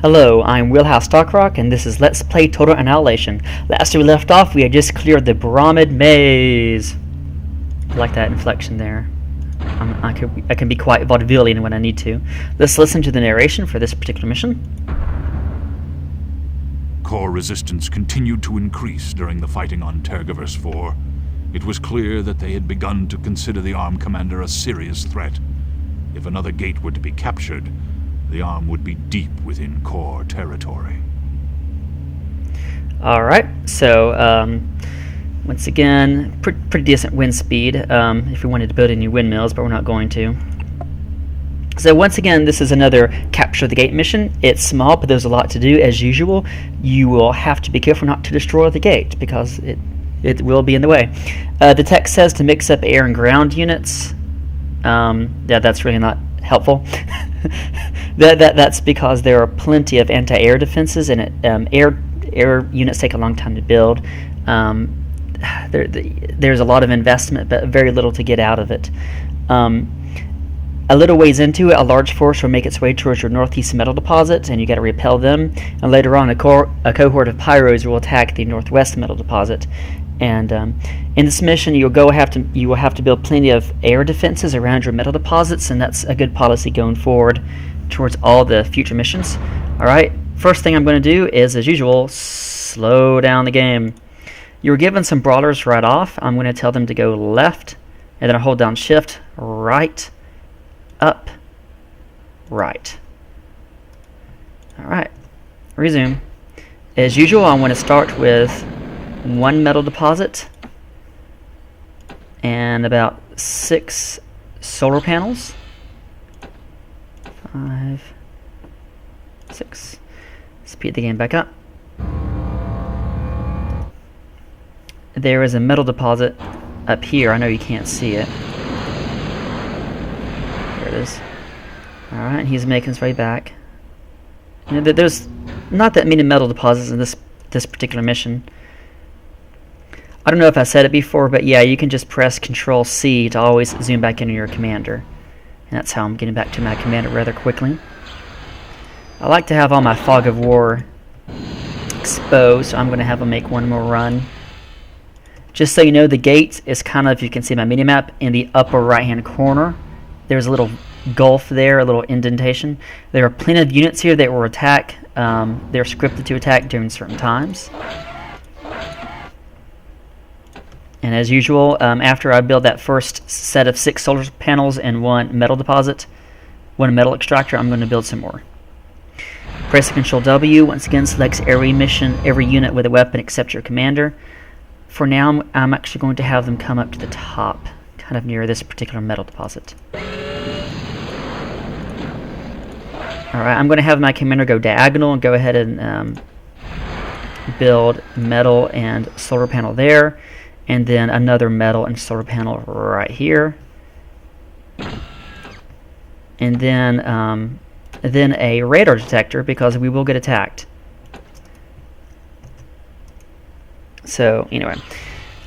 Hello, I'm Wheelhouse Stockrock, and this is Let's Play Total Annihilation. Last time we left off, we had just cleared the Bromid Maze. I like that inflection there. I can be quite vaudevillian when I need to. Let's listen to the narration for this particular mission. Core resistance continued to increase during the fighting on Tergiverse 4. It was clear that they had begun to consider the ARM commander a serious threat. If another gate were to be captured, the ARM would be deep within Core territory. Alright, so once again, pretty decent wind speed if we wanted to build any windmills, but we're not going to. So once again, this is another capture the gate mission. It's small, but there's a lot to do. As usual, you will have to be careful not to destroy the gate, because it will be in the way. The text says to mix up air and ground units. Yeah, that's really not helpful. That's because there are plenty of anti-air defenses, and air units take a long time to build. There's a lot of investment, but very little to get out of it. A little ways into it, a large force will make its way towards your northeast metal deposit, and you got to repel them. And later on, a cohort of pyros will attack the northwest metal deposit. And in this mission, you will have to build plenty of air defenses around your metal deposits, and that's a good policy going forward towards all the future missions. All right, first thing I'm going to do is, as usual, slow down the game. You were given some brawlers right off. I'm going to tell them to go left, and then I hold down shift, right, up, right. All right, resume. As usual, I want to start with one metal deposit and about 6 solar panels. 5, 6. Speed the game back up. There is a metal deposit up here. I know you can't see it. There it is. Alright, he's making his way back. You know, there's not that many metal deposits in this particular mission. I don't know if I said it before, but yeah, you can just press Control-C to always zoom back into your commander. And that's how I'm getting back to my commander rather quickly. I like to have all my Fog of War exposed, so I'm going to have them make one more run. Just so you know, the gate is kind of, you can see my minimap, in the upper right-hand corner. There's a little gulf there, a little indentation. There are plenty of units here that will attack. They're scripted to attack during certain times. And as usual, after I build that first set of 6 solar panels and 1 metal deposit, 1 metal extractor, I'm going to build some more. Pressing Control W once again selects every unit with a weapon except your commander. For now, I'm actually going to have them come up to the top, kind of near this particular metal deposit. Alright, I'm going to have my commander go diagonal and go ahead and build metal and solar panel there. And then another metal and solar panel right here. And then a radar detector, because we will get attacked. So, anyway.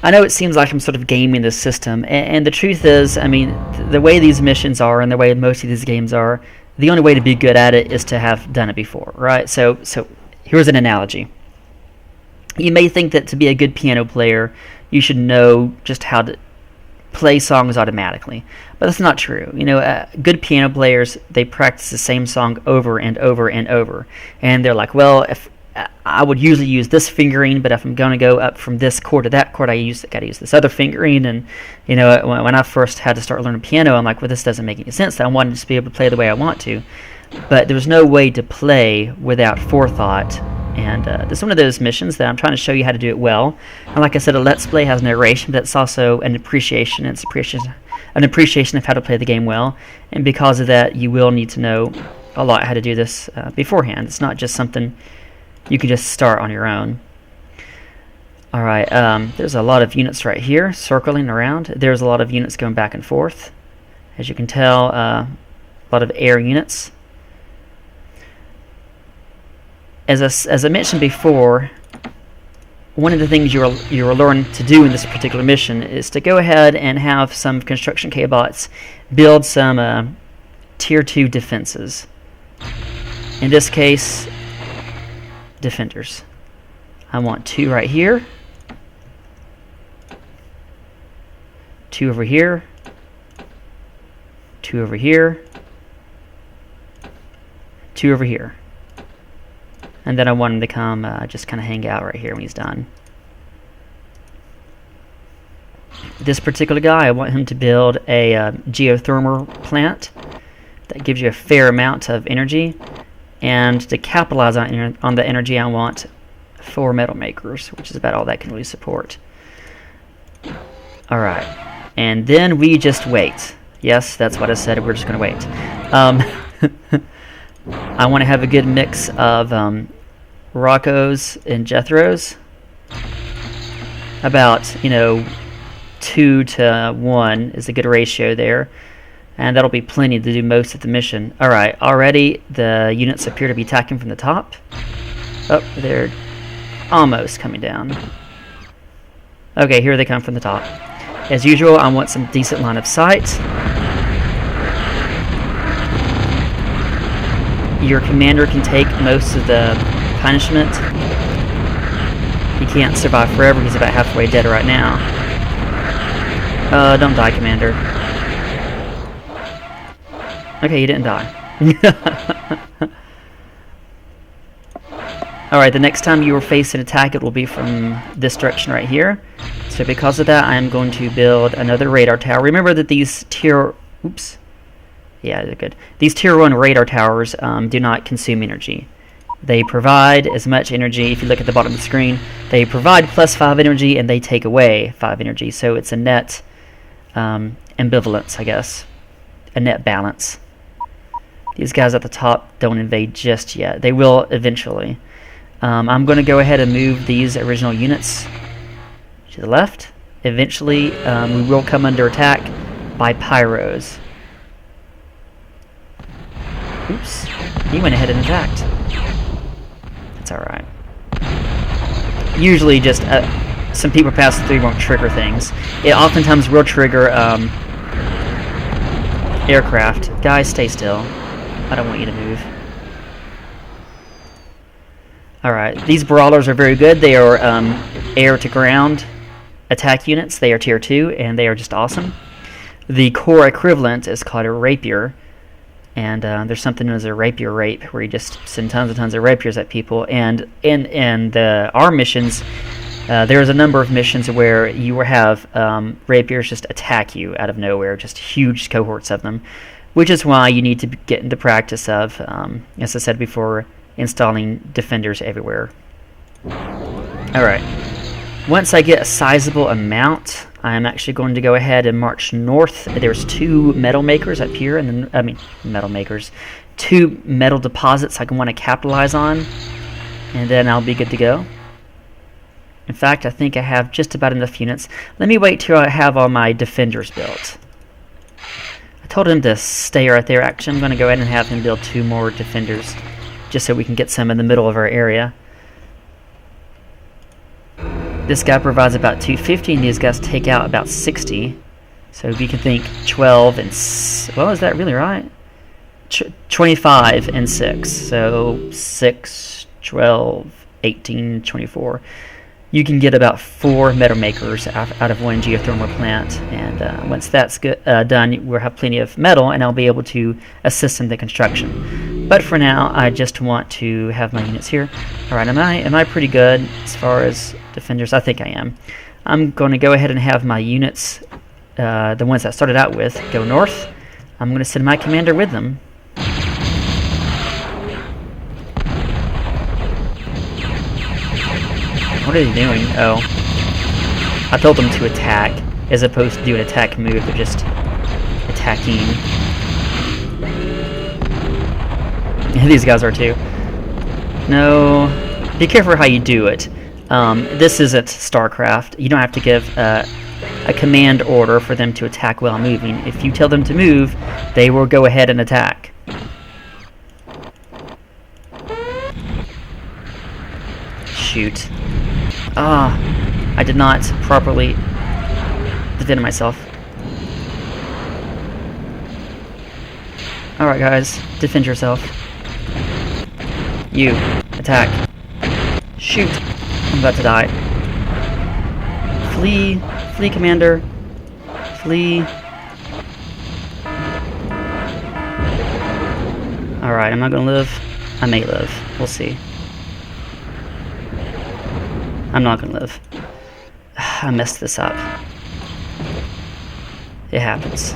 I know it seems like I'm sort of gaming this system, and the truth is, I mean, the way these missions are and the way most of these games are, the only way to be good at it is to have done it before, right? So here's an analogy. You may think that to be a good piano player, you should know just how to play songs automatically. But that's not true. You know, good piano players, they practice the same song over and over and over. And they're like, well, if I would usually use this fingering, but if I'm going to go up from this chord to that chord, I got to use this other fingering. And, you know, when I first had to start learning piano, I'm like, well, this doesn't make any sense. I wanted to be able to play the way I want to. But there's no way to play without forethought. And this is one of those missions that I'm trying to show you how to do it well. And like I said, a Let's Play has narration, but it's also an appreciation. It's an appreciation of how to play the game well. And because of that, you will need to know a lot how to do this beforehand. It's not just something you can just start on your own. Alright, there's a lot of units right here circling around. There's a lot of units going back and forth. As you can tell, a lot of air units. As I mentioned before, one of the things you'll learn to do in this particular mission is to go ahead and have some construction K-bots build some Tier 2 defenses. In this case, defenders. I want 2 right here, 2 over here, 2 over here, 2 over here. And then I want him to come just kind of hang out right here when he's done. This particular guy, I want him to build a geothermal plant that gives you a fair amount of energy. And to capitalize on the energy, I want 4 metal makers, which is about all that can really support. Alright, and then we just wait. Yes, that's what I said, we're just going to wait. I want to have a good mix of Roccos and Jethros. About, 2 to 1 is a good ratio there. And that'll be plenty to do most of the mission. Alright, already the units appear to be attacking from the top. Oh, they're almost coming down. Okay, here they come from the top. As usual, I want some decent line of sight. Your commander can take most of the punishment. He can't survive forever, he's about halfway dead right now. Don't die, commander. Okay, he didn't die. Alright, the next time you will face an attack, it will be from this direction right here. So because of that, I am going to build another radar tower. Remember that these tier... Oops. Yeah, they're good. These tier 1 radar towers do not consume energy. They provide as much energy, if you look at the bottom of the screen, they provide plus 5 energy and they take away 5 energy. So it's a net ambivalence, I guess. A net balance. These guys at the top don't invade just yet. They will eventually. I'm going to go ahead and move these original units to the left. Eventually, we will come under attack by pyros. Oops. He went ahead and attacked. That's alright. Usually just some people pass through won't trigger things. It oftentimes will trigger aircraft. Guys, stay still. I don't want you to move. Alright, these brawlers are very good. They are air-to-ground attack units. They are tier 2, and they are just awesome. The core equivalent is called a rapier, and there's something known as a rapier rape, where you just send tons and tons of rapiers at people. And in our missions, there's a number of missions where you will have rapiers just attack you out of nowhere, just huge cohorts of them, which is why you need to get into practice of, as I said before, installing defenders everywhere. Alright, once I get a sizable amount, I'm actually going to go ahead and march north. There's 2 metal makers up here, and then, metal makers. 2 metal deposits I can want to capitalize on, and then I'll be good to go. In fact, I think I have just about enough units. Let me wait till I have all my defenders built. I told him to stay right there. Actually, I'm going to go ahead and have him build 2 more defenders, just so we can get some in the middle of our area. This guy provides about 250, and these guys take out about 60. So we can think 12 and... well, is that really right? 25 and 6. So 6, 12, 18, 24. You can get about 4 metal makers out of 1 geothermal plant, and once that's done, we'll have plenty of metal, and I'll be able to assist in the construction. But for now, I just want to have my units here. All right, am I pretty good as far as defenders? I think I am. I'm going to go ahead and have my units, the ones I started out with, go north. I'm going to send my commander with them. What are they doing? Oh. I told them to attack, as opposed to do an attack move. They're just attacking. These guys are too. No. Be careful how you do it. This isn't StarCraft. You don't have to give a command order for them to attack while moving. If you tell them to move, they will go ahead and attack. Shoot. Ah, I did not properly defend myself. Alright guys, defend yourself. You, attack. Shoot! I'm about to die. Flee! Flee, Commander! Flee! Alright, I'm not gonna live. I may live. We'll see. I'm not gonna live. I messed this up. It happens.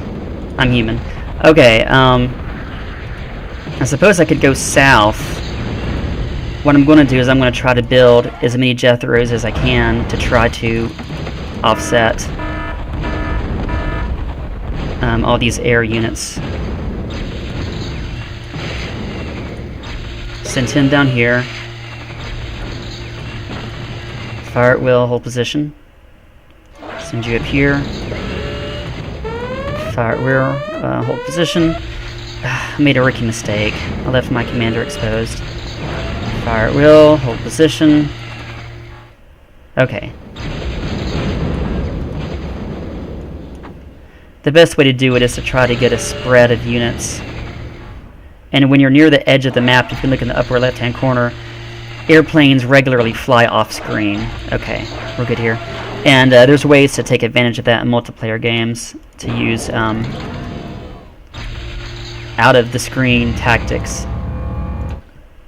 I'm human. Okay, I suppose I could go south. What I'm going to do is I'm going to try to build as many Jethros as I can to try to offset all these air units. Send him down here. Fire at will, hold position. Send you up here. Fire at will, hold position. I made a rookie mistake. I left my commander exposed. Fire at will, hold position. Okay. The best way to do it is to try to get a spread of units. And when you're near the edge of the map, you can look in the upper left-hand corner. Airplanes regularly fly off screen. Okay, we're good here. And there's ways to take advantage of that in multiplayer games to use out-of-the-screen tactics.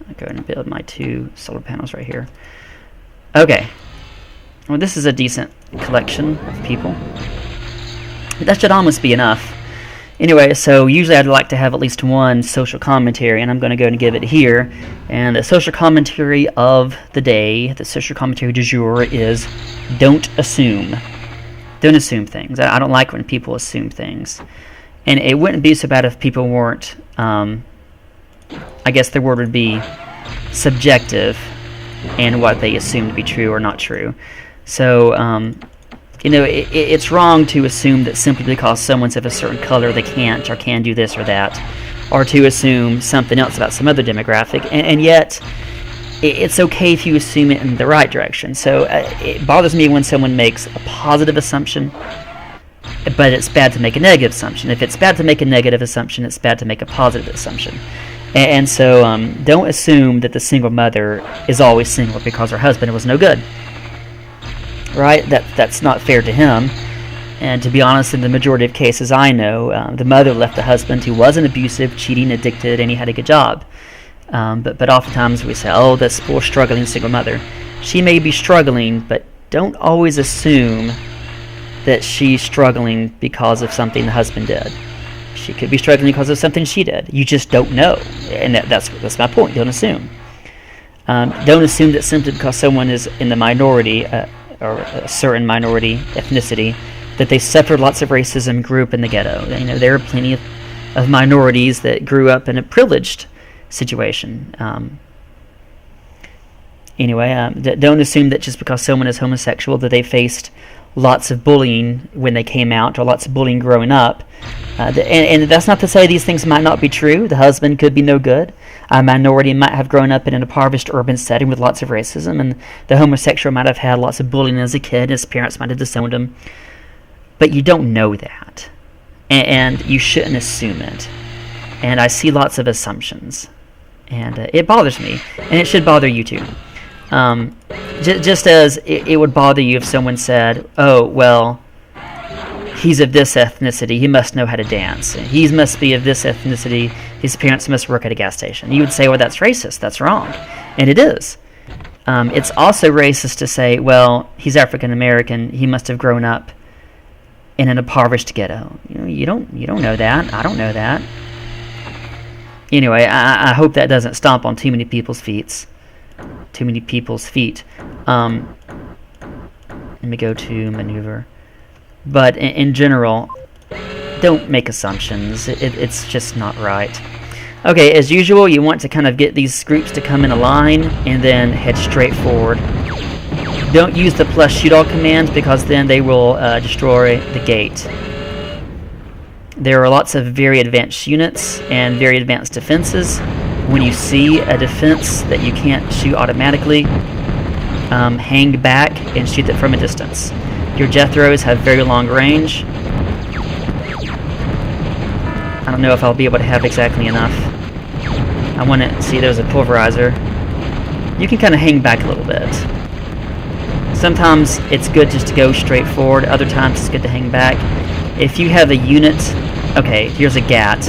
I'll go ahead and build my 2 solar panels right here. Okay. Well, this is a decent collection of people. That should almost be enough. Anyway, so usually I'd like to have at least one social commentary, and I'm going to go and give it here. And the social commentary of the day, the social commentary du jour is, don't assume. Don't assume things. I don't like when people assume things. And it wouldn't be so bad if people weren't, I guess the word would be subjective in what they assume to be true or not true. So, you know, it's wrong to assume that simply because someone's of a certain color they can't or can do this or that, or to assume something else about some other demographic, and yet it's okay if you assume it in the right direction. So it bothers me when someone makes a positive assumption, but it's bad to make a negative assumption. If it's bad to make a negative assumption, it's bad to make a positive assumption. And so don't assume that the single mother is always single because her husband was no good. Right? That's not fair to him. And to be honest, in the majority of cases I know, the mother left the husband who wasn't abusive, cheating, addicted, and he had a good job. But oftentimes we say, oh, this poor struggling single mother. She may be struggling, but don't always assume that she's struggling because of something the husband did. She could be struggling because of something she did. You just don't know. And that's my point. Don't assume. Don't assume that simply because someone is in the minority, or a certain minority ethnicity, that they suffered lots of racism, grew up in the ghetto. You know, there are plenty of minorities that grew up in a privileged situation. Don't assume that just because someone is homosexual that they faced lots of bullying when they came out, or lots of bullying growing up. And that's not to say these things might not be true. The husband could be no good. A minority might have grown up in an impoverished urban setting with lots of racism, and the homosexual might have had lots of bullying as a kid. His parents might have disowned him. But you don't know that. And you shouldn't assume it. And I see lots of assumptions. And it bothers me. And it should bother you too. Just as it would bother you if someone said, oh, well, he's of this ethnicity, he must know how to dance. He must be of this ethnicity, his parents must work at a gas station. You would say, well, that's racist, that's wrong. And it is. It's also racist to say, well, he's African American, he must have grown up in an impoverished ghetto. You don't know that. I don't know that. Anyway, I hope that doesn't stomp on too many people's feet. Let me go to maneuver. But in general, don't make assumptions. It's just not right. Okay, as usual, you want to kind of get these groups to come in a line and then head straight forward. Don't use the plus shoot all command because then they will destroy the gate. There are lots of very advanced units and very advanced defenses. When you see a defense that you can't shoot automatically, hang back and shoot it from a distance. Your Jethros have very long range. I don't know if I'll be able to have exactly enough. I want to see there's a pulverizer. you can kind of hang back a little bit. Sometimes it's good just to go straight forward. Other times it's good to hang back. If you have a unit... Okay, here's a gat.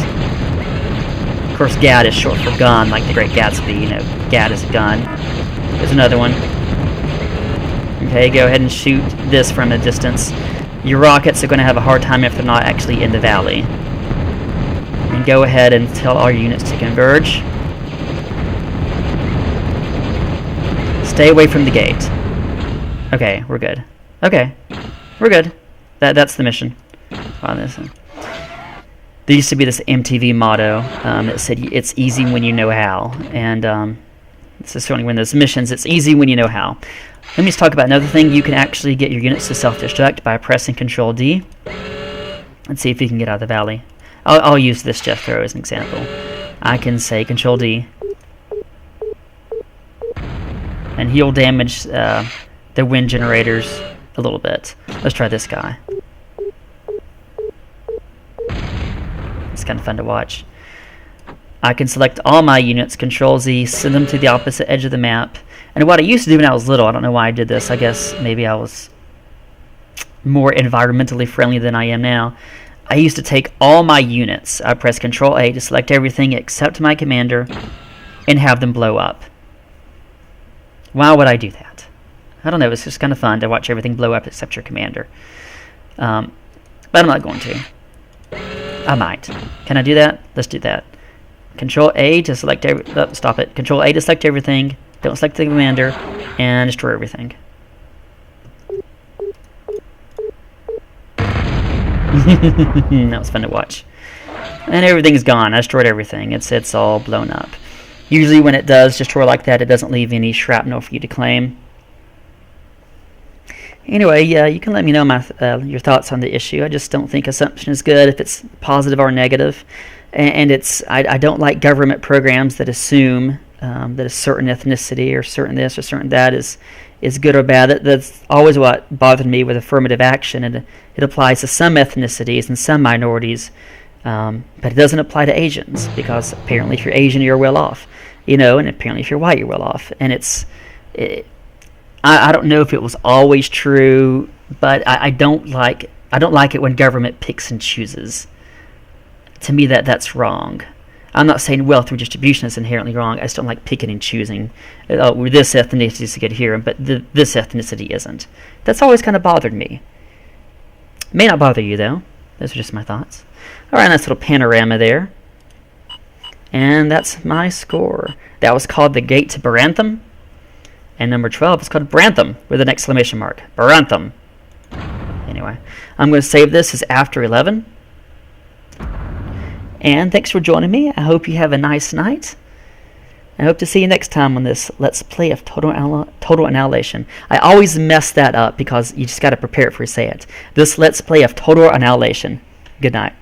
Of course, gat is short for gun, like the Great Gatsby. You know, gat is a gun. There's another one. Okay, go ahead and shoot this from a distance. Your rockets are going to have a hard time if they're not actually in the valley. And go ahead and tell all your units to converge. Stay away from the gate. Okay, we're good. Okay, we're good. That's the mission. Wow, there used to be this MTV motto that said, "It's easy when you know how," and this is certainly one of those missions. It's easy when you know how. Let me just talk about another thing. You can actually get your units to self-destruct by pressing Control D. Let's see if you can get out of the valley. I'll use this Jethro as an example. I can say Control D, and he'll damage the wind generators a little bit. Let's try this guy. It's kind of fun to watch. I can select all my units, Control Z, send them to the opposite edge of the map. And what I used to do when I was little, I don't know why I did this. I guess maybe I was more environmentally friendly than I am now. I used to take all my units. I press Control A to select everything except my commander and have them blow up. Why would I do that? I don't know. It's just kind of fun to watch everything blow up except your commander. But I'm not going to. I might. Can I do that? Let's do that. Control A to select stop it. Control A to select everything. Don't select the commander. And destroy everything. That was fun to watch. And everything's gone. I destroyed everything. It's all blown up. Usually when it does destroy like that, it doesn't leave any shrapnel for you to claim. Anyway, you can let me know your thoughts on the issue. I just don't think assumption is good if it's positive or negative. And I don't like government programs that assume that a certain ethnicity or certain this or certain that is good or bad. That's always what bothered me with affirmative action. And it applies to some ethnicities and some minorities, but it doesn't apply to Asians, because apparently if you're Asian, you're well off. And apparently if you're white, you're well off. And I don't know if it was always true, but I don't like it when government picks and chooses. To me, that's wrong. I'm not saying wealth redistribution is inherently wrong. I just don't like picking and choosing. This ethnicity is good here, but this ethnicity isn't. That's always kind of bothered me. May not bother you, though. Those are just my thoughts. All right, nice little panorama there. And that's my score. That was called the Gate to Baranthum. And number 12 is called Baranthum with an exclamation mark. Baranthum. Anyway, I'm going to save this as after 11. And thanks for joining me. I hope you have a nice night. I hope to see you next time on this Let's Play of Total Annihilation. I always mess that up because you just got to prepare it before you say it. This Let's Play of Total Annihilation. Good night.